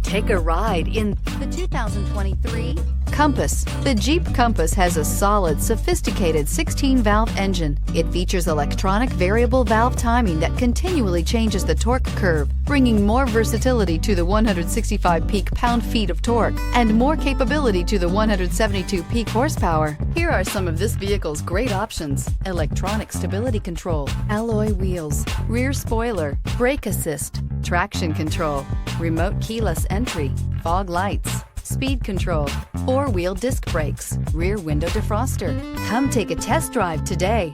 Take a ride in the 2023 Compass. The Jeep Compass has a solid, sophisticated 16-valve engine. It features electronic variable valve timing that continually changes the torque curve, bringing more versatility to the 165 peak pound-feet of torque and more capability to the 172 peak horsepower. Here are some of this vehicle's great options: electronic stability control, alloy wheels, rear spoiler, brake assist, traction control, remote keyless entry, fog lights, speed control, four-wheel disc brakes, rear window defroster. Come take a test drive today.